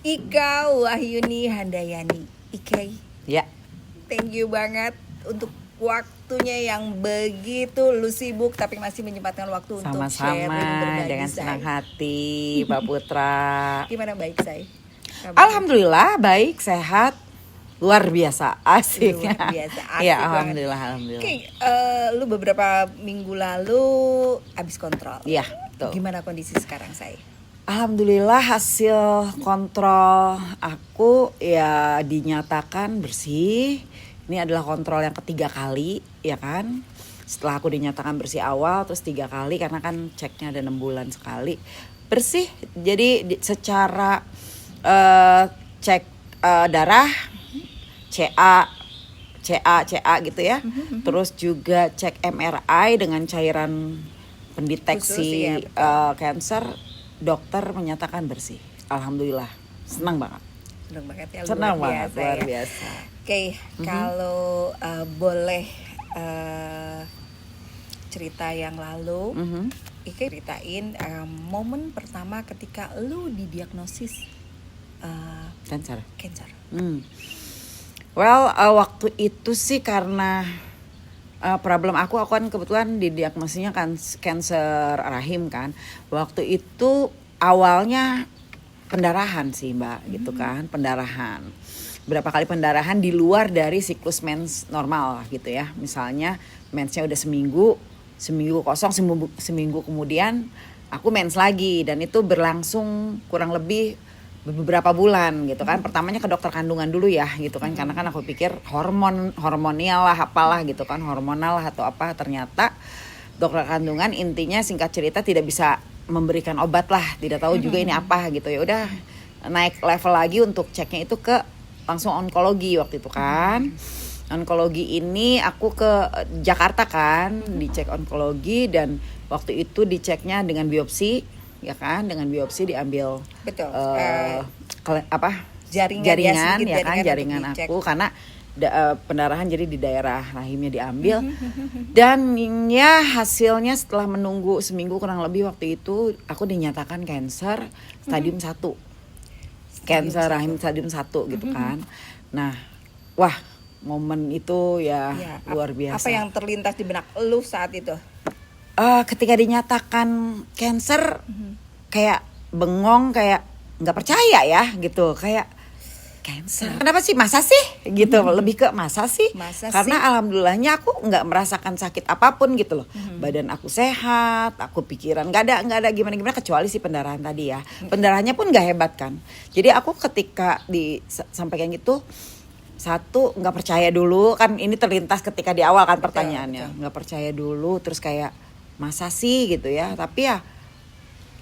Ika Wahyuni Handayani. Ika, Ya, thank you banget untuk waktunya yang begitu lu sibuk tapi masih menyempatkan waktu untuk sharing sama-sama berbagi, dengan Say. senang hati, Mbak Putra. Gimana baik, Say? Alhamdulillah baik, sehat, luar biasa, asik. Luar biasa, asik Ya, banget. alhamdulillah. Oke, lu beberapa minggu lalu habis kontrol. Iya, betul. Gimana kondisi sekarang, Say? Alhamdulillah hasil kontrol aku ya dinyatakan bersih. Ini adalah kontrol yang ketiga kali, ya kan? Setelah aku dinyatakan bersih awal, terus 3 kali karena kan ceknya ada 6 bulan sekali. Bersih, jadi secara cek darah, CA gitu ya. Terus juga cek MRI dengan cairan pendeteksi Khusus, ya, cancer. Dokter menyatakan bersih. Alhamdulillah, senang banget. Senang banget ya, Senang luar banget, biasa, luar ya. biasa. Oke, kalau boleh cerita yang lalu, Ika ceritain momen pertama ketika lu didiagnosis Cancer. cancer. Well, waktu itu sih karena problem aku kan kebetulan didiagnosisnya kan cancer rahim kan. Waktu itu awalnya pendarahan sih Mbak, gitu kan, pendarahan. Berapa kali pendarahan di luar dari siklus mens normal gitu ya. Misalnya mensnya udah seminggu kosong, seminggu kemudian aku mens lagi dan itu berlangsung kurang lebih beberapa bulan gitu kan. Pertamanya ke dokter kandungan dulu ya gitu kan, karena kan aku pikir hormonial lah apalah gitu kan, hormonal lah atau apa. Ternyata dokter kandungan intinya singkat cerita tidak bisa memberikan obat lah, tidak tahu juga ini apa gitu. Ya udah naik level lagi untuk ceknya itu ke langsung onkologi waktu itu kan. Onkologi ini aku ke Jakarta kan, dicek onkologi dan waktu itu diceknya dengan biopsi. Ya kan, dengan biopsi diambil Betul. jaringan ya kan, untuk jaringan dicek. aku karena pendarahan jadi di daerah rahimnya diambil. Dan ya hasilnya setelah menunggu seminggu kurang lebih waktu itu aku dinyatakan cancer stadium 1. Cancer rahim stadium 1 gitu kan. Nah, wah, momen itu ya luar biasa. Apa yang terlintas di benak lu saat itu? Ketika dinyatakan cancer kayak bengong, kayak nggak percaya ya gitu, kayak cancer kenapa sih, masa sih gitu, lebih ke masa sih, karena alhamdulillahnya aku nggak merasakan sakit apapun gitu loh. Badan aku sehat, aku pikiran nggak ada gimana kecuali si pendarahan tadi ya. Pendarahannya pun nggak hebat kan, jadi aku ketika disampaikan gitu, satu nggak percaya dulu kan, ini terlintas ketika di awal kan pertanyaannya, nggak percaya dulu, terus kayak masa sih gitu ya. Tapi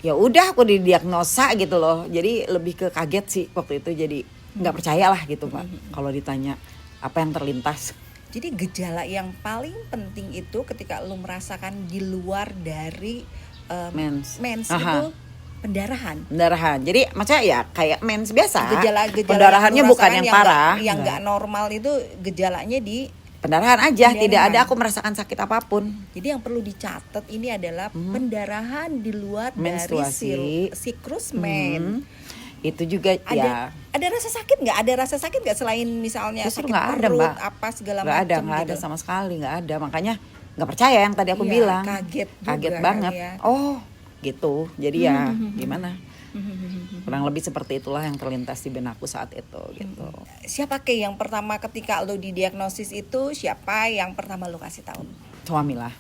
ya udah aku didiagnosa gitu loh, jadi lebih ke kaget sih waktu itu, jadi nggak percaya lah gitu Pak kalau ditanya apa yang terlintas. Jadi gejala yang paling penting itu ketika lu merasakan di luar dari mens itu pendarahan. Jadi maksudnya ya kayak mens biasa. Gejala pendarahannya bukan yang parah. Yang nggak normal itu gejalanya di pendarahan aja, tidak ada aku merasakan sakit apapun. Jadi yang perlu dicatat ini adalah pendarahan di luar menstruasi dari siklus men. Itu juga ada rasa sakit nggak? Ada rasa sakit nggak selain misalnya justru sakit ada, perut Mbak. apa segala macam? Nggak ada sama sekali, nggak ada. Makanya nggak percaya yang tadi aku bilang. Kaget banget. Ya. Oh gitu. Jadi ya gimana? Kurang lebih seperti itulah yang terlintas di benakku saat itu gitu. Siapa yang pertama ketika lo didiagnosis itu, siapa yang pertama lo kasih tahu? Suami lah.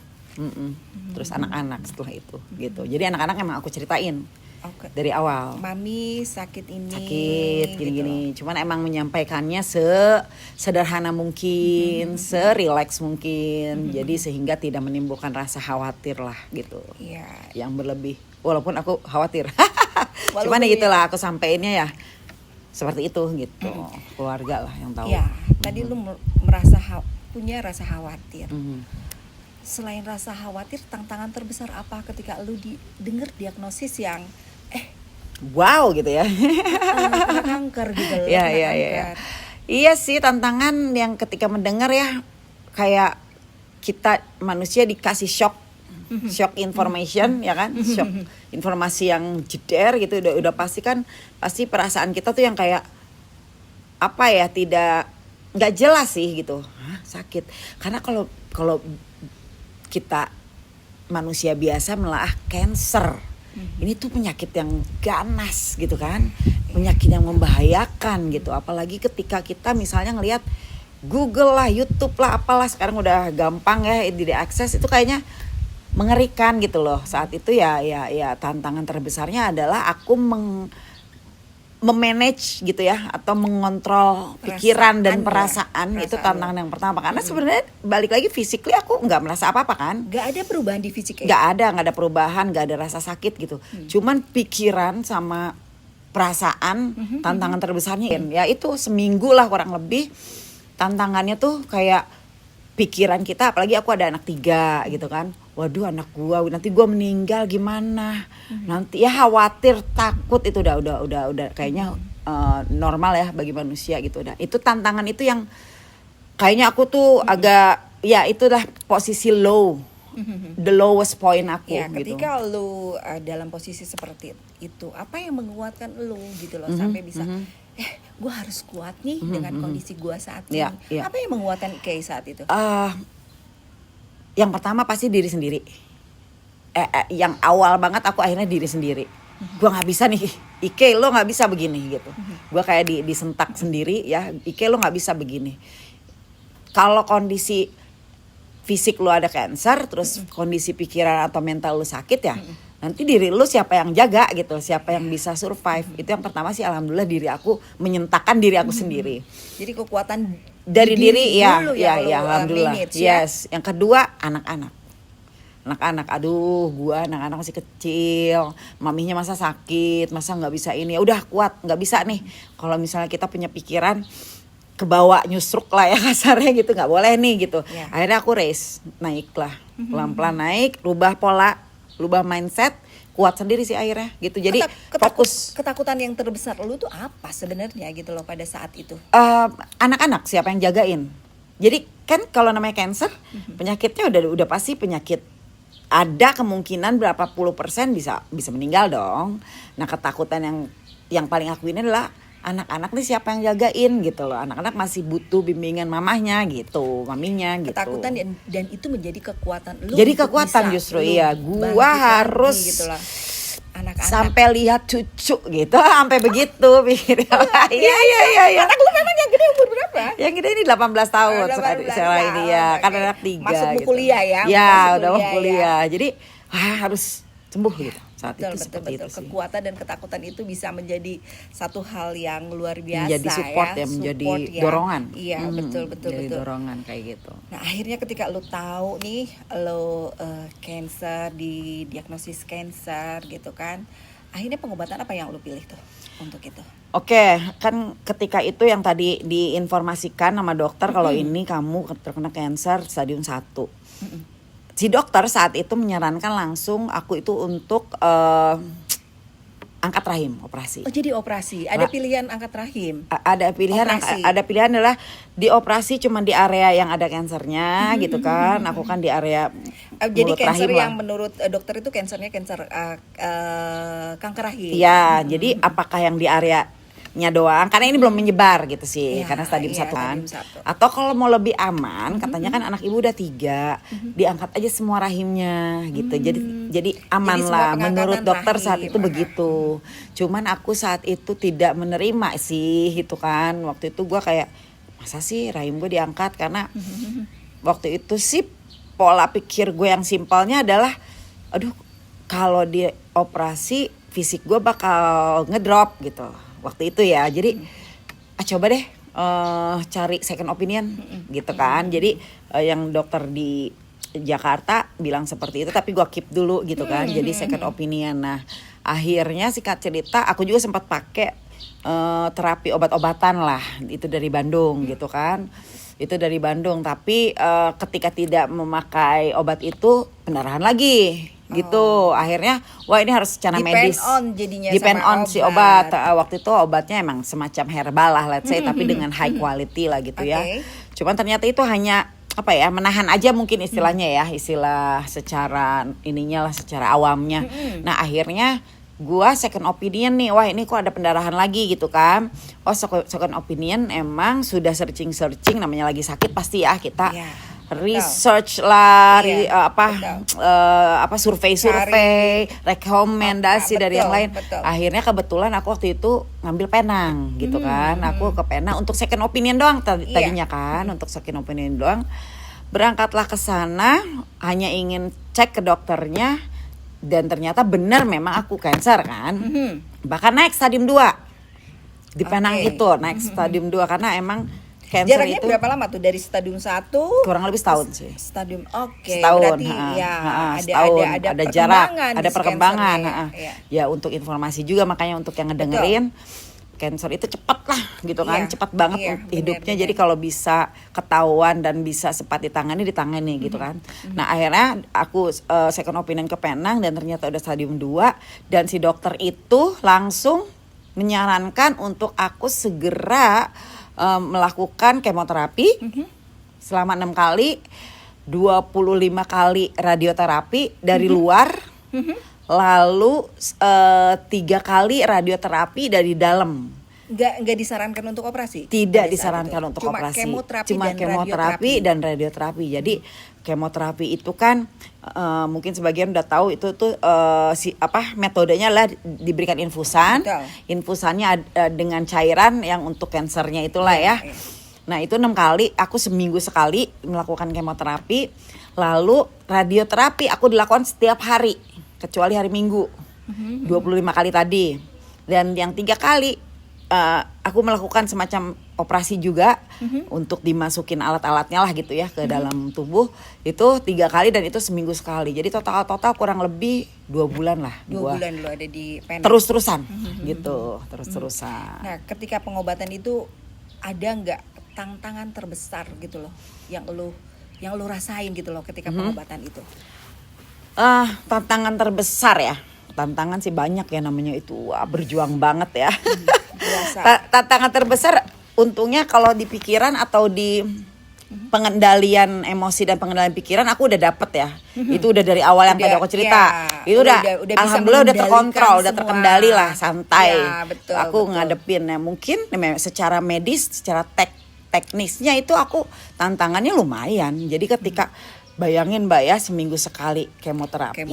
Terus anak-anak setelah itu gitu. Jadi anak-anak emang aku ceritain dari awal. Mami sakit ini. Sakit gini-gini. Gitu. Cuman emang menyampaikannya sederhana mungkin, serileks mungkin. Jadi sehingga tidak menimbulkan rasa khawatir lah gitu. Iya. Yang berlebih. Walaupun aku khawatir. Cuman itulah aku sampeinnya ya seperti itu gitu. Keluarga lah yang tahu. Ya, tadi lu merasa punya rasa khawatir. Selain rasa khawatir, tantangan terbesar apa ketika lu dengar diagnosis yang wow gitu ya. Kena kanker gitu loh. Iya. Iya sih, tantangan yang ketika mendengar ya kayak kita manusia dikasih shock information ya kan, shock informasi yang jeder gitu, udah pasti kan, pasti perasaan kita tuh yang kayak apa ya, nggak jelas sih gitu. Hah, sakit. Karena kalau kalau kita manusia biasa menelaah cancer, ini tuh penyakit yang ganas gitu kan, penyakit yang membahayakan gitu. Apalagi ketika kita misalnya ngelihat Google lah, YouTube lah, apalah sekarang udah gampang ya diakses, itu kayaknya mengerikan gitu loh. Saat itu ya tantangan terbesarnya adalah aku memanage gitu ya, atau mengontrol pikiran dan perasaan. Itu tantangan yang pertama, karena sebenarnya balik lagi physically aku nggak merasa apa-apa kan, nggak ada perubahan di fisik ya? nggak ada perubahan, nggak ada rasa sakit gitu. Cuman pikiran sama perasaan, tantangan terbesarnya ya itu seminggu lah kurang lebih. Tantangannya tuh kayak pikiran kita, apalagi aku ada anak 3 gitu kan. Waduh, anak gua nanti gua meninggal gimana? Nanti ya khawatir, takut, itu udah kayaknya normal ya bagi manusia gitu. Udah. Itu tantangan itu yang kayaknya aku tuh agak ya itulah posisi low. The lowest point aku ya, gitu. ketika lu dalam posisi seperti itu, apa yang menguatkan lu gitu loh sampai bisa gue harus kuat nih dengan kondisi gue saat ini. Apa yang menguatkan Ike saat itu? Yang pertama pasti diri sendiri. Yang awal banget aku akhirnya diri sendiri. Gue nggak bisa nih, Ike lo nggak bisa begini gitu. Gue kayak disentak sendiri ya, Ike lo nggak bisa begini. Kalau kondisi fisik lo ada cancer, terus kondisi pikiran atau mental lo sakit ya, nanti diri lu siapa yang jaga gitu, siapa yang bisa survive. Itu yang pertama sih, alhamdulillah diri aku menyentakkan diri aku sendiri. Jadi kekuatan dari diri ya alhamdulillah. Manage, ya? Yes. Yang kedua anak-anak, aduh gua anak-anak masih kecil, maminya masa sakit, masa nggak bisa ini, udah kuat, nggak bisa nih. Kalau misalnya kita punya pikiran kebawa nyusruk lah ya kasarnya gitu, nggak boleh nih gitu. Akhirnya aku naik lah, pelan-pelan naik, rubah pola, rubah mindset, kuat sendiri sih akhirnya gitu. Jadi fokus. Ketakutan yang terbesar lu tuh apa sebenarnya gitu loh pada saat itu? Anak-anak siapa yang jagain. Jadi kan kalau namanya cancer, penyakitnya udah pasti penyakit, ada kemungkinan berapa puluh % bisa meninggal dong. Nah, ketakutan yang paling aku ini adalah anak-anak nih siapa yang jagain gitu loh. Anak-anak masih butuh bimbingan mamahnya gitu, maminya gitu. Ketakutan dan itu menjadi kekuatan lu. Jadi kekuatan justru iya. Gua harus gitu loh. Anak-anak sampai lihat cucu gitu, sampai begitu pikir. Iya. Anak lu memang yang gede umur berapa? Yang gede ini 18 tahun sekarang ini ya. Kan anak 3 masuk gitu. kuliah ya. Ya, udah mau kuliah. Jadi harus sembuh gitu. Saat betul, itu seperti betul. itu sih. Kekuatan dan ketakutan itu bisa menjadi satu hal yang luar biasa, menjadi support ya, menjadi dorongan. Iya, betul. Jadi dorongan kayak gitu. Nah, akhirnya ketika lu tahu nih lo cancer, didiagnosis cancer gitu kan. Akhirnya pengobatan apa yang lu pilih tuh untuk itu? Oke, kan ketika itu yang tadi diinformasikan sama dokter kalau ini kamu terkena cancer stadium 1. Si dokter saat itu menyarankan langsung aku itu untuk angkat rahim, operasi. Oh, jadi operasi. Ada pilihan angkat rahim. Ada pilihan adalah dioperasi cuma di area yang ada kansernya gitu kan. Aku kan di area jadi kanker yang lah. Menurut dokter itu kanker kanker rahim. Iya, jadi apakah yang di area doang, karena ini belum menyebar gitu sih, karena stadium 1 kan. Atau kalau mau lebih aman, katanya kan anak ibu udah 3, diangkat aja semua rahimnya gitu. Jadi aman lah menurut dokter saat itu begitu. Cuman aku saat itu tidak menerima sih gitu kan. Waktu itu gue kayak, masa sih rahim gue diangkat, karena waktu itu sih pola pikir gue yang simpelnya adalah, aduh kalau dioperasi fisik gue bakal ngedrop gitu. Waktu itu ya, jadi coba deh cari second opinion gitu kan. Jadi yang dokter di Jakarta bilang seperti itu, tapi gue keep dulu gitu kan. Jadi second opinion. Nah, akhirnya singkat cerita aku juga sempat pakai terapi obat-obatan lah. Itu dari Bandung gitu kan. Itu dari Bandung, tapi ketika tidak memakai obat itu pendarahan lagi. Gitu. Akhirnya wah ini harus secara medis. Depend on si obat. Waktu itu obatnya emang semacam herbal lah let's say, tapi dengan high quality lah gitu ya. Cuman ternyata itu hanya apa ya, menahan aja mungkin istilahnya ya, istilah secara ininya lah, secara awamnya. Nah akhirnya gua second opinion nih, wah ini kok ada pendarahan lagi gitu kan. Oh second opinion, emang sudah searching namanya lagi sakit pasti ya kita research lah, survei rekomendasi dari yang lain. Akhirnya kebetulan aku waktu itu ngambil Penang gitu kan. Aku ke Penang untuk second opinion doang tadinya kan, untuk second opinion doang. Berangkatlah ke sana hanya ingin cek ke dokternya, dan ternyata benar memang aku cancer kan. Bahkan naik stadium 2 di Penang itu, naik stadium 2 karena emang cancer. Jaraknya itu berapa lama tuh dari stadium 1? Kurang lebih setahun sih. Stadium setahun, berarti ada jarak, ada di perkembangan. cancer, Ya untuk informasi juga, makanya untuk yang ngedengerin, cancer itu cepat lah gitu kan, cepat banget hidupnya. Bener. Jadi kalau bisa ketahuan dan bisa cepat ditangani gitu kan. Nah akhirnya aku second opinion ke Penang dan ternyata udah stadium 2, dan si dokter itu langsung menyarankan untuk aku segera melakukan kemoterapi selama 6 kali, 25 kali radioterapi dari luar, lalu 3 kali radioterapi dari dalam. Nggak disarankan untuk operasi? Tidak disarankan untuk operasi. Cuma kemoterapi dan radioterapi. Jadi kemoterapi itu kan mungkin sebagian udah tahu itu tuh metodenya lah diberikan infusan. Betul. Infusannya dengan cairan yang untuk kansernya itulah ya. Nah itu 6 kali, aku seminggu sekali melakukan kemoterapi. Lalu radioterapi aku dilakukan setiap hari kecuali hari Minggu, 25 kali tadi. Dan yang 3 kali aku melakukan semacam operasi juga untuk dimasukin alat-alatnya lah gitu ya ke dalam tubuh. Itu 3 kali dan itu seminggu sekali. Jadi total kurang lebih 2 bulan lah. 2 bulan lo ada di Penang. Terus-terusan gitu, terus-terusan. Nah ketika pengobatan itu ada nggak tantangan terbesar gitu loh yang lo rasain gitu loh ketika pengobatan itu? Tantangan terbesar ya. Tantangan sih banyak ya, namanya itu berjuang banget ya. Tantangan terbesar untungnya kalau di pikiran atau di pengendalian emosi dan pengendalian pikiran aku udah dapet ya. Itu udah dari awal yang tadi aku cerita. Itu udah alhamdulillah udah terkontrol, udah terkendali lah, santai. Betul, aku ngadepin ya, mungkin secara medis, secara teknisnya itu aku tantangannya lumayan. Jadi ketika bayangin Mbak ya, seminggu sekali kemoterapi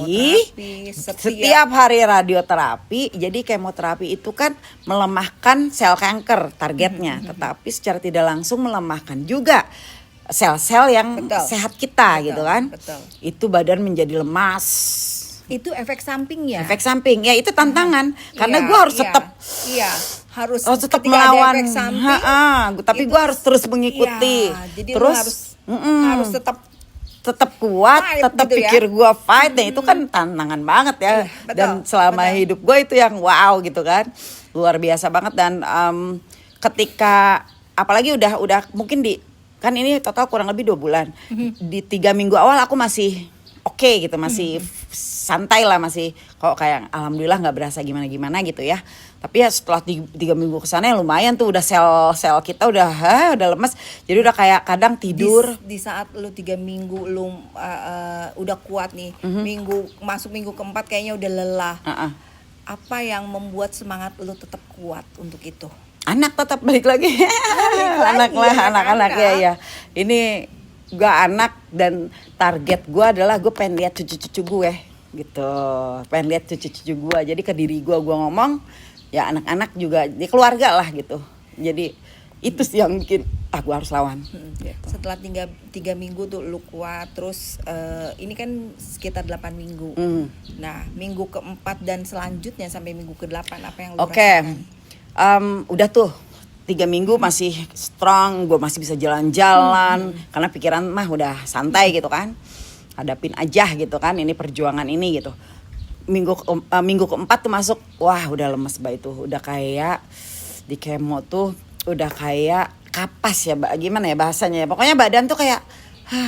setiap hari radioterapi. Jadi kemoterapi itu kan melemahkan sel kanker targetnya, tetapi secara tidak langsung melemahkan juga sel-sel yang sehat kita gitu kan. Itu badan menjadi lemas. Itu efek sampingnya. Efek samping ya, itu tantangan karena gue harus tetap harus tetap melawan. Tapi gue harus terus mengikuti. Jadi terus harus tetap kuat, tetap gitu pikir gue fight. Nah itu kan tantangan banget ya. Dan selama hidup gue itu yang wow gitu kan, luar biasa banget. Dan ketika apalagi udah mungkin kan ini total kurang lebih 2 bulan. Di 3 minggu awal aku masih oke gitu, masih santai lah, masih kok kayak alhamdulillah nggak berasa gimana gitu ya. Tapi ya setelah 3 minggu kesana ya lumayan tuh, udah sel kita udah lemes. Jadi udah kayak kadang tidur. Di saat lu 3 minggu lu udah kuat nih, masuk minggu keempat kayaknya udah lelah. Apa yang membuat semangat lu tetap kuat untuk itu? Anak tetap balik lagi. Anak-anak ya. Ini gue anak dan target gue adalah gue pengen lihat cucu-cucu gue gitu. Pengen lihat cucu-cucu gue. Jadi ke diri gue ngomong ya anak-anak juga di keluarga lah gitu. Jadi itu sih yang bikin gue harus lawan. Gitu. Setelah 3 minggu tuh lu kuat, terus ini kan sekitar 8 minggu. Nah minggu keempat dan selanjutnya sampai minggu ke-8 apa yang lu rasakan? Udah tuh 3 minggu masih strong, gue masih bisa jalan-jalan karena pikiran mah udah santai gitu kan. Hadapin aja gitu kan, ini perjuangan ini gitu. Minggu keempat tuh masuk, wah udah lemes Mbak itu, udah kayak di kemo tuh udah kayak kapas ya Mbak, gimana ya bahasanya ya, pokoknya badan tuh kayak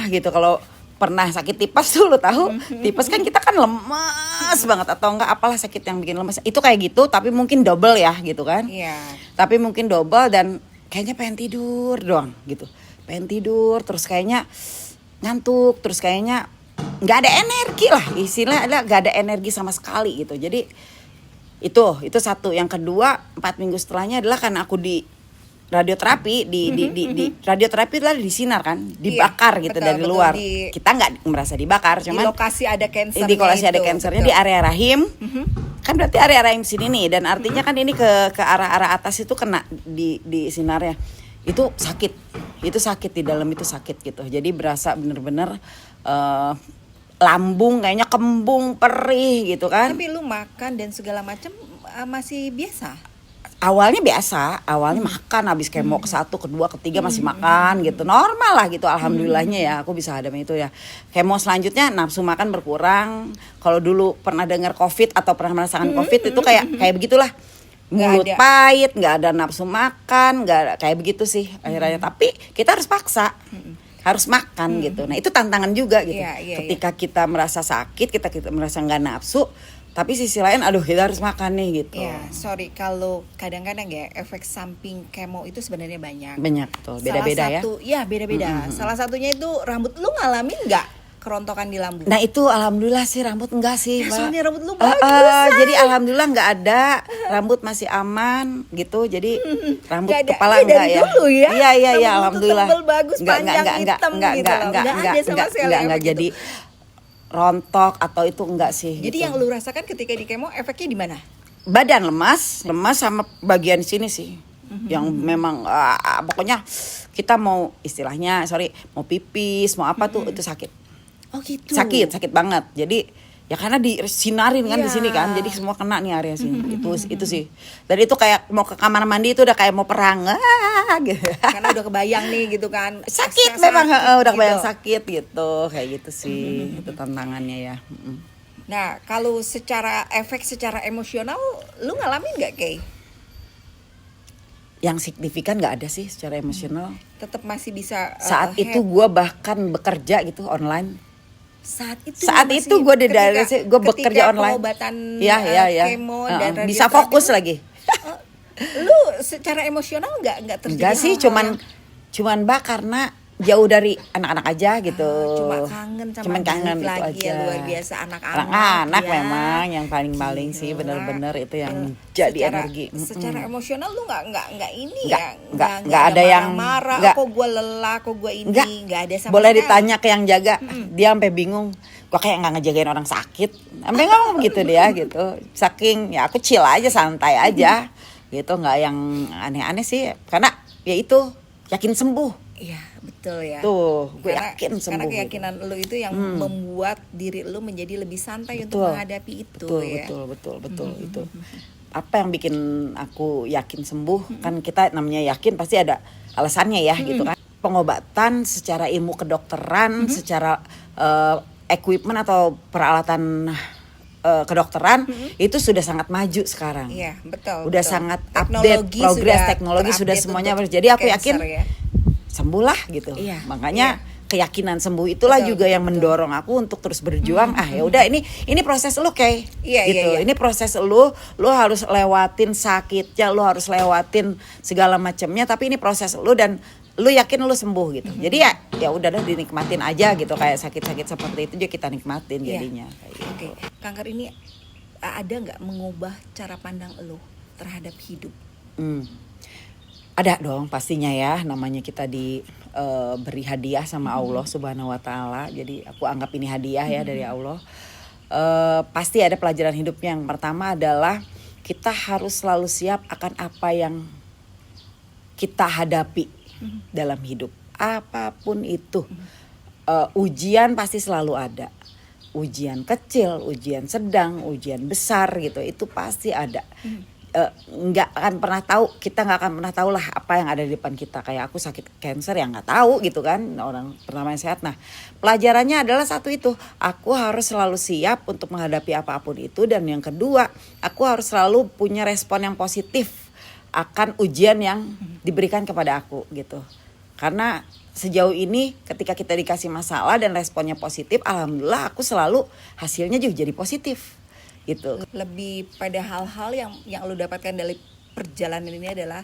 gitu. Kalau pernah sakit tipes tuh lo tahu, tipes kan kita kan lemes banget, atau enggak apalah sakit yang bikin lemes, itu kayak gitu tapi mungkin double ya gitu kan. Tapi mungkin double dan kayaknya pengen tidur doang gitu, pengen tidur terus kayaknya ngantuk, terus kayaknya nggak ada energi lah, istilahnya ada nggak ada energi sama sekali gitu. Jadi itu satu. Yang kedua, 4 minggu setelahnya adalah karena aku di radioterapi di radioterapi adalah di sinar kan, dibakar gitu, betul, dari luar. Kita nggak merasa dibakar, cuman di lokasi ada kansernya, di lokasi ada kansernya, di area rahim. Kan berarti area rahim sini nih, dan artinya kan ini ke arah atas itu kena di sinarnya. Itu sakit di dalam, itu sakit gitu. Jadi berasa bener-bener lambung kayaknya kembung, perih gitu kan. Tapi lu makan dan segala macam masih biasa? Awalnya makan, habis kemo ke-1, ke-2, ke-3 masih makan gitu, normal lah gitu, alhamdulillahnya ya aku bisa hadam itu ya. Kemo selanjutnya nafsu makan berkurang. Kalau dulu pernah dengar COVID atau pernah merasakan COVID itu kayak begitulah, mulut pahit, nggak ada nafsu makan, nggak ada, kayak begitu sih akhirnya. Tapi kita harus paksa, harus makan gitu. Nah itu tantangan juga gitu. Ketika kita merasa sakit, kita merasa nggak nafsu, tapi sisi lain aduh kita harus makan nih gitu. Ya, sorry kalau kadang-kadang ya efek samping kemo itu sebenarnya banyak. Banyak tuh, beda-beda ya. Ya beda-beda. Salah satunya itu rambut. Lu ngalamin nggak kerontokan di lambung? Nah itu alhamdulillah sih rambut enggak sih, Mbak. Soalnya rambut lu bagus. Jadi alhamdulillah nggak ada, rambut masih aman gitu. Jadi rambut kepala enggak ya. Dulu ya. Iya alhamdulillah. Tebel, bagus, panjang, hitam gitu loh. Enggak jadi rontok atau itu enggak sih. Jadi gitu. yang lu rasakan ketika di kemo efeknya di mana? Badan lemas sama bagian sini sih. Yang memang pokoknya kita mau istilahnya mau pipis, mau apa tuh itu sakit. Oh gitu. Sakit banget. Jadi ya karena disinarin kan di sini kan, jadi semua kena nih area sini. Itu sih. Dan itu kayak mau ke kamar mandi itu udah kayak mau perang. Gitu. Karena udah kebayang nih gitu kan. Sakit memang udah kebayang sakit gitu. Kayak gitu sih. Itu tantangannya ya. Nah, kalau efek secara emosional lu ngalamin enggak, Kay? Yang signifikan nggak ada sih secara emosional. Tetap masih bisa saat itu gue bahkan bekerja gitu online. Saat itu gue bekerja online. Pengobatan kemo dan radioterapi bisa fokus lagi. Lu secara emosional nggak terjadi? Enggak sih, cuman karena jauh dari anak-anak aja gitu. Cuma kangen itu lagi aja. Ya, luar biasa anak-anak ya. Memang yang paling itu yang jadi energi. Secara emosional lu nggak ini nggak ada yang marah, kok gue lelah, kok gue ini nggak ada sama boleh sekali. Ditanya ke yang jaga, dia sampai bingung. Kok kayak nggak ngejagain orang sakit, sampai ngomong gitu dia gitu. Saking ya aku chill aja, santai aja gitu, nggak yang aneh-aneh sih. Karena ya itu yakin sembuh. Iya betul ya. Tuh, gue yakin sembuh. Karena keyakinan lu itu yang membuat diri lu menjadi lebih santai untuk menghadapi itu. Betul itu. Apa yang bikin aku yakin sembuh? Kan kita namanya yakin pasti ada alasannya ya gitu kan. Pengobatan secara ilmu kedokteran, secara equipment atau peralatan kedokteran itu sudah sangat maju sekarang. Iya betul. Udah sangat update, progres teknologi sudah semuanya. Jadi aku yakin sembuh lah gitu. Makanya keyakinan sembuh itulah juga yang mendorong aku untuk terus berjuang. Ya udah ini proses lu kayak gitu. Ini proses lu harus lewatin sakitnya, lu harus lewatin segala macamnya, tapi ini proses lu dan lu yakin lu sembuh gitu. Jadi ya udah dinikmatin aja gitu, kayak sakit-sakit seperti itu juga kita nikmatin jadinya. Oke. Kanker ini ada nggak mengubah cara pandang lu terhadap hidup? Ada dong pastinya ya, namanya kita beri hadiah sama Allah Subhanahu wa taala. Jadi aku anggap ini hadiah ya dari Allah. Pasti ada pelajaran hidupnya. Yang pertama adalah kita harus selalu siap akan apa yang kita hadapi dalam hidup. Apapun itu. Ujian pasti selalu ada. Ujian kecil, ujian sedang, ujian besar gitu. Itu pasti ada. Nggak akan pernah tahu, kita nggak akan pernah tahu lah apa yang ada di depan kita. Kayak aku sakit cancer yang nggak tahu gitu kan, orang pertama yang sehat. Nah pelajarannya adalah satu itu, aku harus selalu siap untuk menghadapi apapun itu. Dan yang kedua, aku harus selalu punya respon yang positif akan ujian yang diberikan kepada aku gitu. Karena sejauh ini ketika kita dikasih masalah dan responnya positif, alhamdulillah aku selalu hasilnya juga jadi positif gitu. Lebih pada hal-hal yang lu dapatkan dari perjalanan ini adalah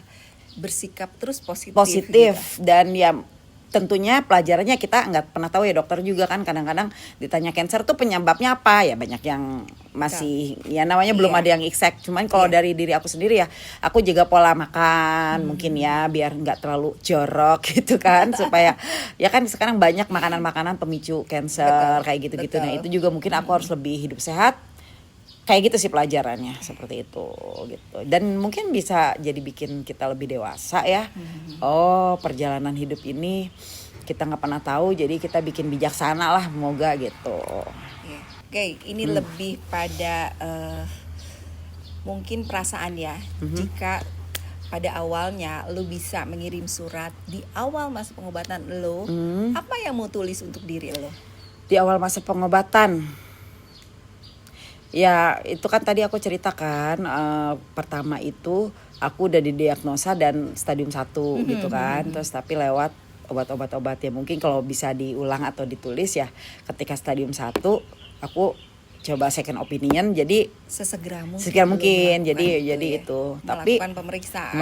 bersikap terus positif gitu. Dan ya tentunya pelajarannya kita nggak pernah tahu ya, dokter juga kan kadang-kadang ditanya cancer tuh penyebabnya apa ya, banyak yang masih ya namanya belum ada yang exact. Cuman kalau dari diri aku sendiri ya, aku jaga pola makan mungkin ya biar nggak terlalu jorok gitu kan, supaya ya kan sekarang banyak makanan-makanan pemicu cancer kayak gitu-gitu. Nah itu juga mungkin aku harus lebih hidup sehat. Kayak gitu sih pelajarannya, seperti itu gitu. Dan mungkin bisa jadi bikin kita lebih dewasa ya. Oh, perjalanan hidup ini kita nggak pernah tahu, jadi kita bikin bijaksana lah, semoga gitu. Oke, ini lebih pada mungkin perasaan ya. Jika pada awalnya lo bisa mengirim surat di awal masa pengobatan lo, apa yang mau tulis untuk diri lo? Di awal masa pengobatan, ya itu kan tadi aku ceritakan, pertama itu aku udah didiagnosa dan stadium 1 gitu kan. Terus tapi lewat obat-obat ya, mungkin kalau bisa diulang atau ditulis ya, ketika stadium 1 aku coba second opinion, jadi sesegera mungkin jadi itu tapi melakukan pemeriksaan,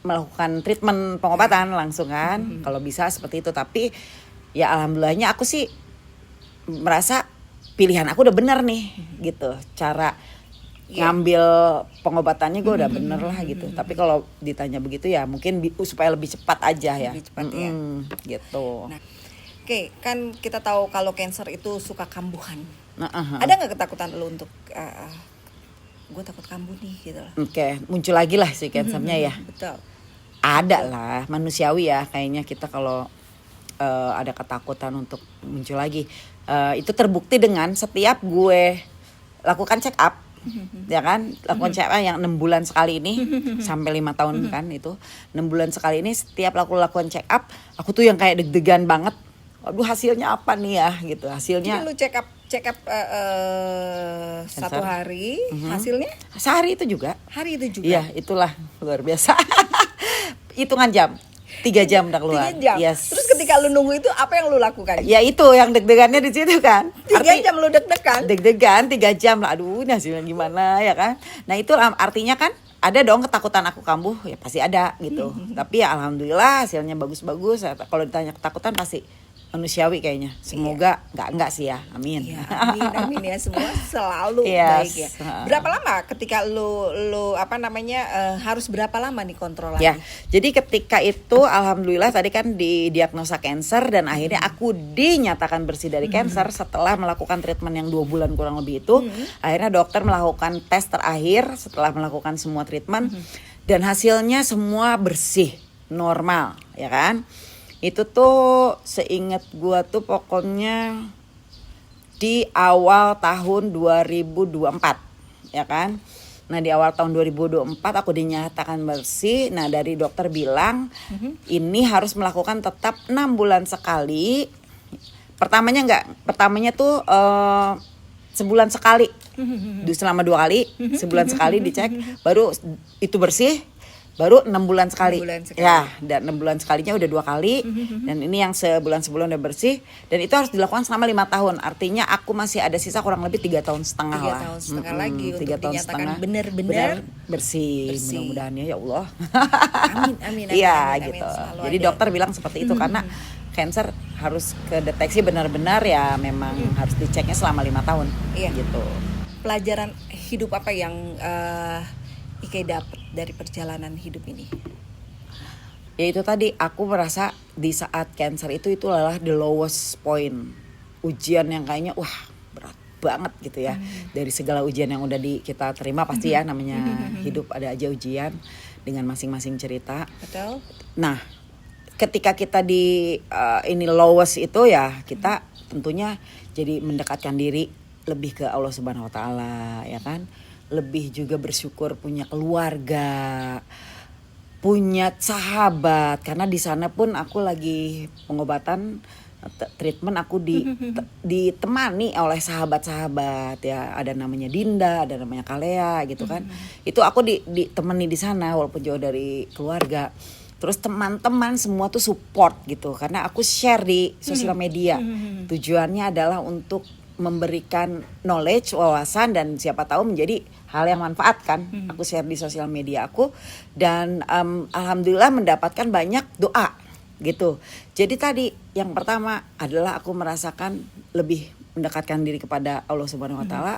melakukan treatment pengobatan langsung kan, kalau bisa seperti itu. Tapi ya alhamdulillahnya aku sih merasa pilihan aku udah benar nih gitu, cara ngambil pengobatannya gue udah bener lah gitu. Tapi kalau ditanya begitu ya mungkin supaya lebih cepat aja ya, lebih cepat ya gitu. Nah, oke, kan kita tahu kalau cancer itu suka kambuhan. Ada nggak ketakutan lo untuk gue takut kambuh nih gitu loh? Oke, muncul lagi lah si cancernya ya. Betul. Ada lah, manusiawi ya kayaknya kita kalau ada ketakutan untuk muncul lagi. Itu terbukti dengan setiap gue lakukan check up, ya kan, lakukan check up yang 6 bulan sekali ini sampai 5 tahun kan, itu 6 bulan sekali ini setiap aku lakukan check up, aku tuh yang kayak deg-degan banget. Aduh hasilnya apa nih ya gitu, hasilnya. Jadi lu check up 1 hari, hasilnya sehari itu juga. Hari itu juga. Iya, itulah luar biasa. Hitungan jam. 3 jam udah keluar. 3 jam. Yes. Terus ketika lu nunggu itu apa yang lu lakukan? Ya itu yang deg-degannya di situ kan. 3 jam lu deg-degan. Deg-degan 3 jam lah. Aduh, ini hasilnya gimana ya kan. Nah, itu artinya kan ada dong ketakutan aku kambuh, ya pasti ada gitu. Tapi ya alhamdulillah hasilnya bagus-bagus. Kalau ditanya ketakutan pasti manusiawi kayaknya. Semoga enggak sih ya. Amin. Ya, amin ya, semua selalu yes. baik ya. Berapa lama ketika lu harus berapa lama nih kontrol lagi? Ya. Jadi ketika itu alhamdulillah tadi kan didiagnosa cancer dan akhirnya aku dinyatakan bersih dari cancer setelah melakukan treatment yang 2 bulan kurang lebih itu. Akhirnya dokter melakukan tes terakhir setelah melakukan semua treatment dan hasilnya semua bersih, normal, ya kan? Itu tuh seingat gua tuh pokoknya di awal tahun 2024, ya kan. Nah di awal tahun 2024 aku dinyatakan bersih. Nah dari dokter bilang ini harus melakukan tetap 6 bulan sekali. Pertamanya tuh sebulan sekali, selama 2 kali, sebulan sekali dicek, baru itu bersih. Baru 6 bulan sekali. Ya, dan 6 bulan sekalinya udah 2 kali. Dan ini yang sebulan sebelum udah bersih. Dan itu harus dilakukan selama 5 tahun. Artinya aku masih ada sisa kurang lebih 3 tahun setengah 3 lah. tahun setengah lagi 3 untuk tahun dinyatakan setengah benar-benar bersih. Mudah-mudahan ya Allah. Amin. Iya gitu. Jadi dokter bilang seperti itu karena cancer harus kedeteksi benar-benar ya memang harus diceknya selama 5 tahun. Iya. Gitu. Pelajaran hidup apa yang Ike dapat dari perjalanan hidup ini? Ya itu tadi aku merasa di saat cancer itu adalah the lowest point, ujian yang kayaknya wah berat banget gitu ya. Dari segala ujian yang udah kita terima pasti ya namanya hidup ada aja ujian dengan masing-masing cerita. Betul. Nah ketika kita di ini lowest itu ya kita tentunya jadi mendekatkan diri lebih ke Allah Subhanahu Wa Taala, ya kan. Lebih juga bersyukur punya keluarga, punya sahabat, karena di sana pun aku lagi pengobatan treatment aku ditemani oleh sahabat-sahabat ya, ada namanya Dinda, ada namanya Kalea gitu kan. Itu aku ditemani di sana walaupun jauh dari keluarga. Terus teman-teman semua tuh support gitu karena aku share di sosial media. Tujuannya adalah untuk memberikan knowledge, wawasan dan siapa tahu menjadi hal yang manfaat kan. Aku share di sosial media aku dan alhamdulillah mendapatkan banyak doa gitu. Jadi tadi yang pertama adalah aku merasakan lebih mendekatkan diri kepada Allah Subhanahu wa taala.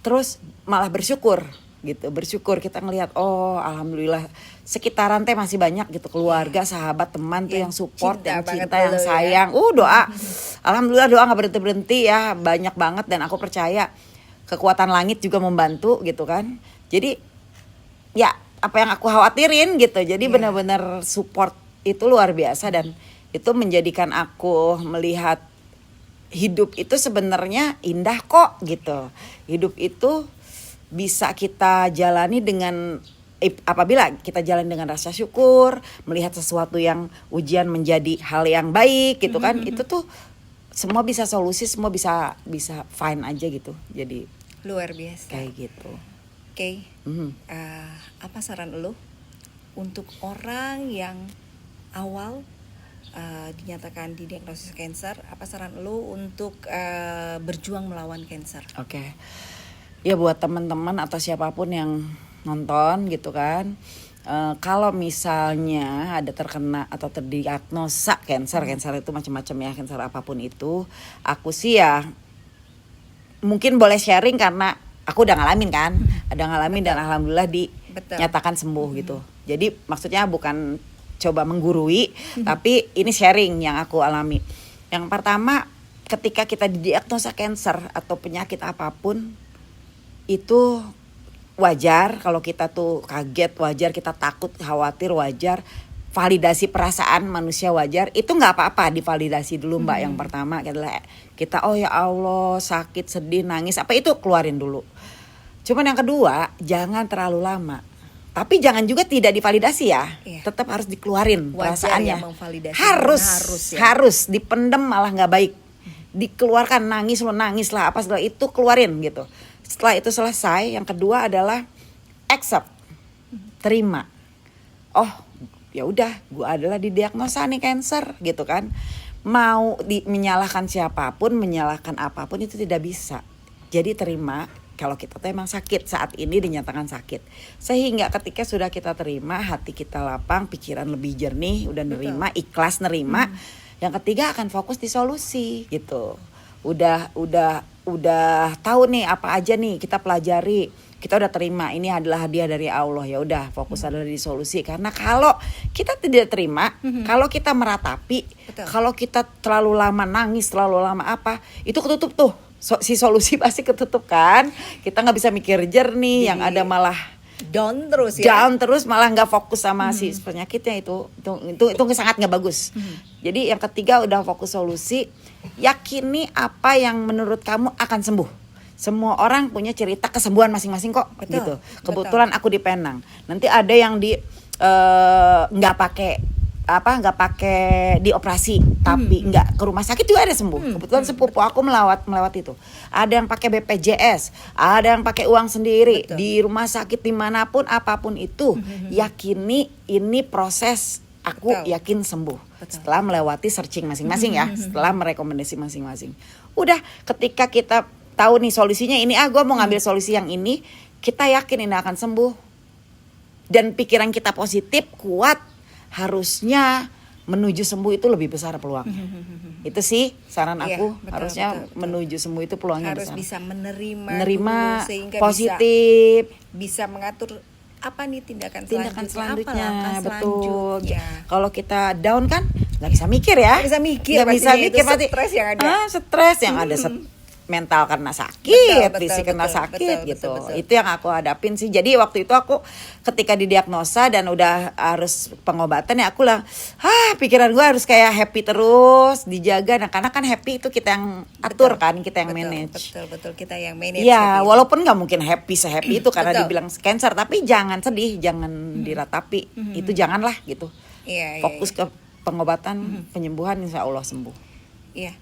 Terus malah bersyukur gitu. Bersyukur kita ngelihat oh alhamdulillah sekitaran teh masih banyak gitu, keluarga, sahabat, teman tuh yang support, yang cinta, yang sayang. Doa. Alhamdulillah doa enggak berhenti-berhenti ya, banyak banget dan aku percaya kekuatan langit juga membantu gitu kan. Jadi ya apa yang aku khawatirin gitu. Jadi benar-benar support itu luar biasa dan itu menjadikan aku melihat hidup itu sebenarnya indah kok gitu. Hidup itu bisa kita jalani dengan apabila kita jalan dengan rasa syukur, melihat sesuatu yang ujian menjadi hal yang baik gitu kan. Itu tuh semua bisa solusi, semua bisa fine aja gitu. Jadi luar biasa. Kayak gitu. Oke. Apa saran lo untuk orang yang awal dinyatakan didiagnosis kanker? Apa saran lo untuk berjuang melawan kanker? Oke. Ya buat teman-teman atau siapapun yang nonton gitu kan, kalau misalnya ada terkena atau terdiagnosa kanker itu macam-macam ya, kanker apapun itu, aku sih ya mungkin boleh sharing karena aku udah ngalamin kan, dan alhamdulillah dinyatakan sembuh gitu. Jadi maksudnya bukan coba menggurui, tapi ini sharing yang aku alami. Yang pertama, ketika kita didiagnosa kanker atau penyakit apapun, itu wajar kalau kita tuh kaget, wajar kita takut, khawatir, wajar. Validasi perasaan manusia wajar, itu nggak apa-apa, divalidasi dulu Mbak. Yang pertama adalah kita oh ya Allah sakit, sedih, nangis, apa itu keluarin dulu. Cuman yang kedua, jangan terlalu lama. Tapi jangan juga tidak divalidasi ya, tetap harus dikeluarin perasaannya. Harus dipendem malah nggak baik. Dikeluarkan, nangis lah apa setelah itu keluarin gitu. Setelah itu selesai, yang kedua adalah accept, terima. Oh ya udah, gue adalah didiagnosa nih kanker gitu kan. Mau menyalahkan siapapun, menyalahkan apapun itu tidak bisa. Jadi terima kalau kita tuh emang sakit, saat ini dinyatakan sakit. Sehingga ketika sudah kita terima, hati kita lapang, pikiran lebih jernih, udah nerima, ikhlas nerima. Yang ketiga akan fokus di solusi gitu. Udah tahu nih apa aja nih kita pelajari. Kita udah terima ini adalah hadiah dari Allah, ya udah fokus adalah di solusi. Karena kalau kita tidak terima, kalau kita meratapi, kalau kita terlalu lama nangis, terlalu lama apa, itu ketutup tuh. Si solusi pasti ketutup kan. Kita nggak bisa mikir jernih, yang ada malah down terus ya. Down terus malah nggak fokus sama si penyakitnya itu sangat nggak bagus. Jadi yang ketiga udah fokus solusi, yakini apa yang menurut kamu akan sembuh. Semua orang punya cerita kesembuhan masing-masing kok, gitu. Kebetulan aku di Penang. Nanti ada yang di nggak pakai dioperasi, tapi nggak ke rumah sakit juga ada sembuh. Kebetulan sepupu aku melewat itu. Ada yang pakai BPJS, ada yang pakai uang sendiri. Di rumah sakit dimanapun apapun itu, yakini ini proses. Aku yakin sembuh. Setelah melewati searching masing-masing ya, setelah merekomendasi masing-masing. Udah, ketika kita tahu nih solusinya ini, gue mau ngambil solusi yang ini, kita yakin ini akan sembuh. Dan pikiran kita positif, kuat, harusnya menuju sembuh itu lebih besar peluangnya. Itu sih saran aku, harusnya betul. Menuju sembuh itu peluangnya harus besar. Bisa menerima dulu, sehingga positif, bisa mengatur apa nih tindakan selanjutnya, apa betul. Kalau kita down kan nggak bisa mikir ya, nggak bisa mikir pasti stres yang ada, mental karena sakit, fisik karena sakit gitu. Itu yang aku hadapin sih. Jadi waktu itu aku ketika didiagnosa dan udah harus pengobatan ya aku lah, pikiran gue harus kayak happy terus, dijaga. Nah karena kan happy itu kita yang atur kan, kita yang manage. Betul kita yang manage. Ya walaupun nggak mungkin happy itu karena dibilang cancer, tapi jangan sedih, jangan diratapi. Itu janganlah gitu. Fokus ke pengobatan, penyembuhan, insya Allah sembuh. Iya.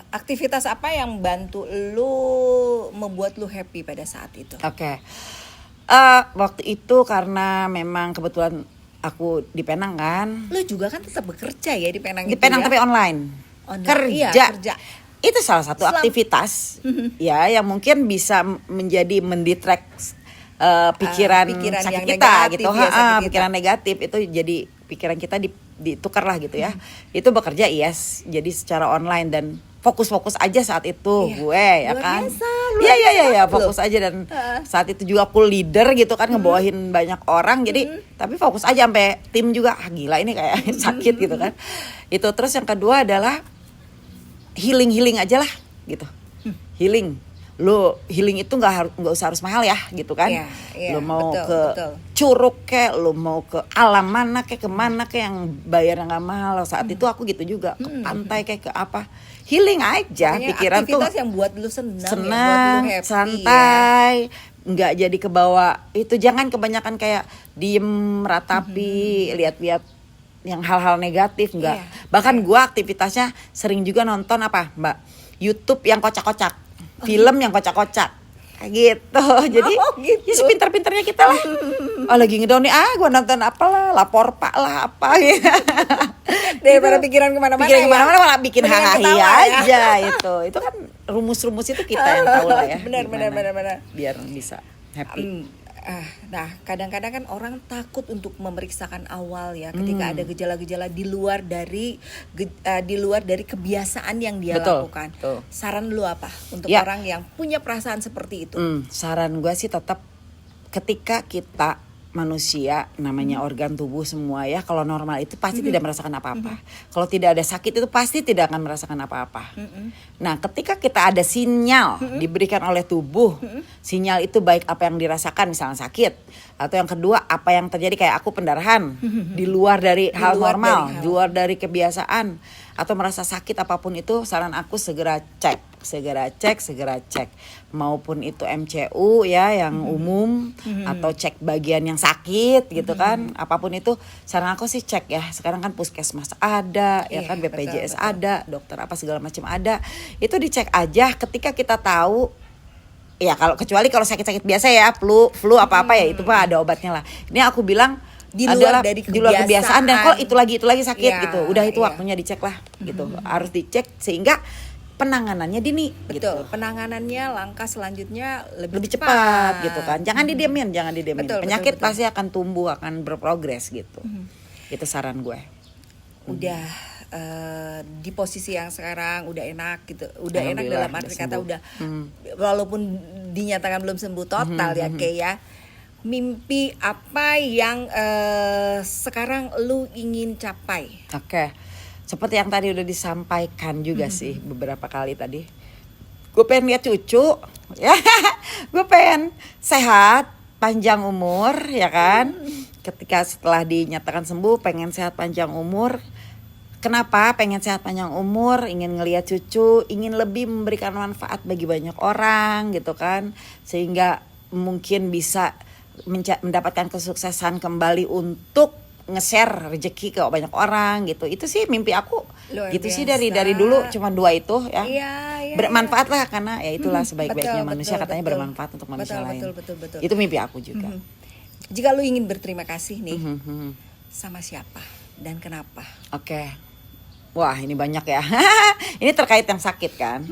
Aktivitas apa yang bantu lu membuat lu happy pada saat itu? Oke. Waktu itu karena memang kebetulan aku di Penang kan. Lu juga kan tetap bekerja ya di Penang. Di Penang ya? Tapi online. Kerja. Itu salah satu aktivitas ya yang mungkin bisa menjadi mendistract pikiran sakit kita gitu. Pikiran negatif itu jadi pikiran kita ditukar lah gitu ya. Itu bekerja yes, jadi secara online dan fokus-fokus aja saat itu gue ya Luar kan. biasa, Iya fokus aja dan saat itu juga aku leader gitu kan ngebawahin banyak orang jadi tapi fokus aja sampai tim juga gila ini kayak sakit gitu kan. Itu terus yang kedua adalah healing aja lah gitu. Healing. Lo healing itu nggak usah harus mahal ya gitu kan. Lo mau betul. Curug kek, lo mau ke alam mana kek, kemana kek yang bayar nggak mahal. Saat itu aku gitu juga ke pantai kek ke apa, healing aja. Makanya pikiran tuh aktivitas yang buat lu senang, yang buat senang, lu happy, santai, nggak jadi kebawa. Itu jangan kebanyakan kayak diem meratapi, lihat-lihat yang hal-hal negatif nggak. Bahkan gua aktivitasnya sering juga nonton apa Mbak, YouTube yang kocak-kocak, film yang kocak-kocak kayak gitu. Jadi gitu. ya sepinter-pinternya kita lah. Oh lagi ngedown nih, gua nonton apalah, lapor pak lah apa gitu. Daripada pikiran kemana-mana Pikiran kemana-mana malah bikin Mendingan hahaha ketawa ya. aja itu kan rumus-rumus itu kita yang tahu lah ya. Benar. Gimana biar bisa happy. Nah, kadang-kadang kan orang takut untuk memeriksakan awal ya, ketika ada gejala-gejala di luar dari kebiasaan yang dia lakukan. Betul. Saran lu apa untuk Ya. orang yang punya perasaan seperti itu? Saran gue sih tetap ketika kita manusia namanya organ tubuh semua ya, kalau normal itu pasti tidak merasakan apa-apa. Kalau tidak ada sakit itu pasti tidak akan merasakan apa-apa. Nah, ketika kita ada sinyal diberikan oleh tubuh, sinyal itu baik apa yang dirasakan misalnya sakit, atau yang kedua apa yang terjadi kayak aku pendarahan di luar dari hal normal, di luar dari kebiasaan, atau merasa sakit apapun itu, saran aku segera cek. Maupun itu MCU ya yang umum, atau cek bagian yang sakit gitu kan, apapun itu saran aku sih cek ya. Sekarang kan puskesmas ada ya kan, BPJS betul. ada, dokter apa segala macam ada, itu dicek aja ketika kita tahu ya. Kalau kecuali kalau sakit-sakit biasa ya, flu apa-apa ya itu mah ada obatnya lah. Ini aku bilang Di luar adalah dari di luar kebiasaan, dan kalau itu lagi sakit Ya, gitu, udah itu ya. waktunya dicek lah gitu. Harus dicek sehingga penanganannya dini. Betul, gitu. Penanganannya langkah selanjutnya Lebih cepat gitu kan. Jangan didiemin. Betul, Penyakit betul. pasti akan tumbuh, akan berprogres gitu. Itu saran gue. Udah di posisi yang sekarang udah enak gitu, udah enak Alhamdulillah, dalam arti udah kata sembuh. udah walaupun dinyatakan belum sembuh total ya kayak ya. Mimpi apa yang sekarang lu ingin capai? Oke. Seperti yang tadi udah disampaikan juga sih beberapa kali tadi. Gue pengen lihat cucu, ya. Gue pengen sehat, panjang umur, ya kan. Ketika setelah dinyatakan sembuh, pengen sehat panjang umur. Kenapa pengen sehat panjang umur? Ingin ngelihat cucu, ingin lebih memberikan manfaat bagi banyak orang gitu kan, sehingga mungkin bisa mendapatkan kesuksesan kembali untuk nge-share rezeki ke banyak orang gitu. Itu sih mimpi aku. Luar Gitu biasa. sih dari dulu cuma 2 itu ya. Iya. Bermanfaat lah, karena ya itulah sebaik-baiknya Betul, manusia betul, katanya betul. bermanfaat untuk manusia lain. Betul. Itu mimpi aku juga. Jika lu ingin berterima kasih nih, Mhm. sama siapa dan kenapa? Oke. Wah, ini banyak ya. Ini terkait yang sakit kan.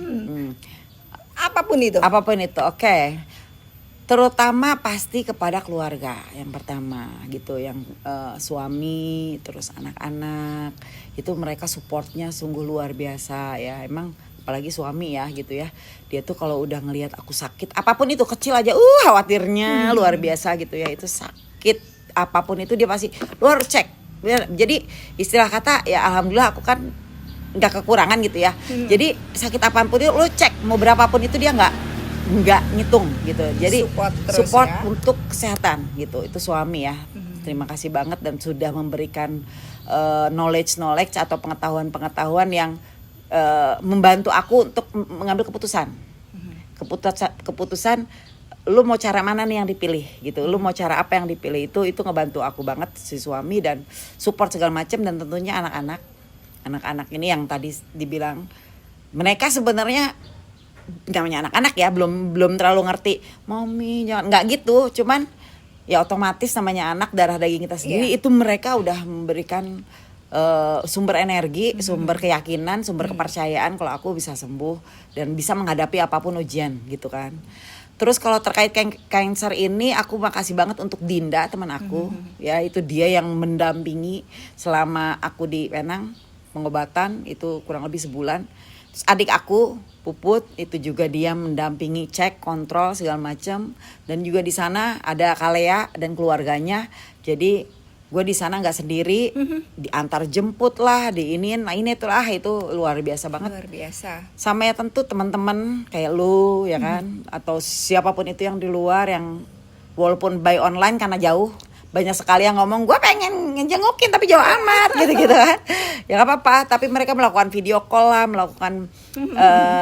Apapun itu. Apapun itu, oke. Terutama pasti kepada keluarga yang pertama gitu, yang suami, terus anak-anak, itu mereka supportnya sungguh luar biasa ya. Emang apalagi suami ya gitu ya, dia tuh kalau udah ngelihat aku sakit apapun itu, kecil aja khawatirnya luar biasa gitu ya. Itu sakit apapun itu dia pasti lu harus cek. Jadi istilah kata ya, alhamdulillah aku kan nggak kekurangan gitu ya. Jadi sakit apapun itu lu cek, mau berapapun itu dia nggak ngitung gitu. Jadi support ya. untuk kesehatan gitu. Itu suami ya. Terima kasih banget dan sudah memberikan knowledge atau pengetahuan yang membantu aku untuk mengambil keputusan. Keputusan lu mau cara mana nih yang dipilih gitu. Lu mau cara apa yang dipilih, itu ngebantu aku banget si suami, dan support segala macam. Dan tentunya anak-anak ini yang tadi dibilang, mereka sebenarnya namanya anak-anak ya, belum terlalu ngerti mami jangan, nggak gitu, cuman ya otomatis namanya anak, darah daging kita sendiri. Itu mereka udah memberikan sumber energi, sumber keyakinan, sumber kepercayaan kalau aku bisa sembuh dan bisa menghadapi apapun ujian gitu kan. Terus kalau terkait cancer ini, aku makasih banget untuk Dinda teman aku. Ya, itu dia yang mendampingi selama aku di Penang pengobatan itu kurang lebih sebulan. Terus adik aku Puput itu juga dia mendampingi cek kontrol segala macam, dan juga di sana ada Kalea dan keluarganya. Jadi gue di sana nggak sendiri, diantar jemput lah, diinin, nah ini tuh lah, itu luar biasa banget. Luar biasa. Sama ya tentu teman-teman kayak lu ya kan, atau siapapun itu yang di luar yang walaupun by online karena jauh, banyak sekali yang ngomong gue pengen ngejengukin tapi jauh amat gitu-gitu kan. Ya gak apa-apa, tapi mereka melakukan video call lah, melakukan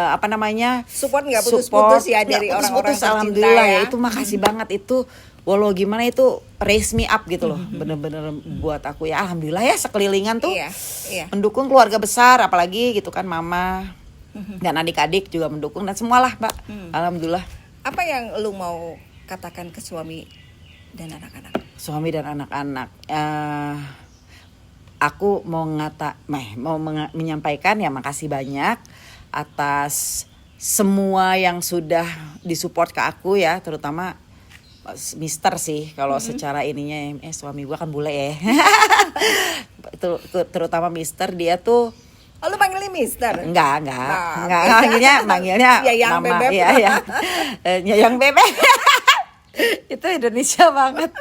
apa namanya, Support nggak putus-putus ya dari orang-orang tercinta alhamdulillah ya. ya. Itu makasih banget, itu walau gimana itu raise me up gitu loh. Bener-bener buat aku ya alhamdulillah ya, sekelilingan tuh Iya. mendukung, keluarga besar apalagi gitu kan, mama dan adik-adik juga mendukung dan semualah Mbak. Alhamdulillah. Apa yang lu mau katakan ke suami dan anak-anak? Suami dan anak-anak, aku mau menyampaikan ya makasih banyak atas semua yang sudah disupport ke aku ya, terutama Mister sih kalau secara ininya suami gua kan bule ya. Terutama Mister, dia tuh Oh, lu panggilnya Mister? enggak Nah, manggilnya Yayang nama Bebek. ya. Yayang Bebek. Itu Indonesia banget.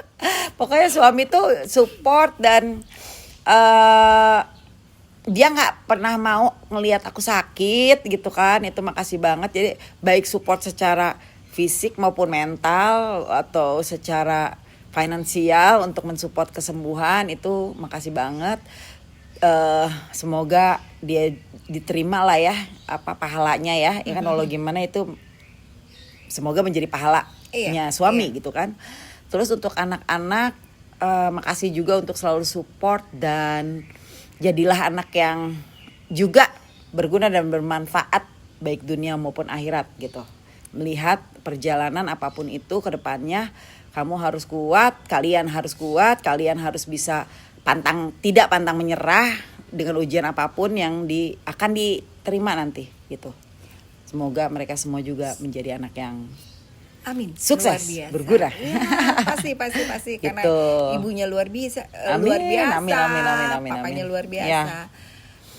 Pokoknya suami tuh support dan dia nggak pernah mau ngelihat aku sakit gitu kan. Itu makasih banget. Jadi baik support secara fisik maupun mental atau secara finansial untuk mensupport kesembuhan, itu makasih banget. Semoga dia diterima lah ya apa pahalanya ya. Ya kan walau gimana itu semoga menjadi pahalanya suami gitu kan. Terus untuk anak-anak, makasih juga untuk selalu support, dan jadilah anak yang juga berguna dan bermanfaat baik dunia maupun akhirat gitu. Melihat perjalanan apapun itu ke depannya, kamu harus kuat, kalian harus bisa tidak pantang menyerah dengan ujian apapun yang akan diterima nanti gitu. Semoga mereka semua juga menjadi anak yang Amin. sukses, Luar biasa. berguna. Ya, pasti karena Gitu. ibunya luar biasa, Amin. papanya luar biasa. Ya.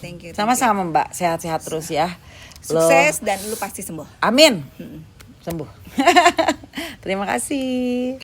Thank you. Sama-sama Mbak, sehat-sehat terus ya. Sukses dan lu pasti sembuh. Amin. Sembuh. Terima kasih.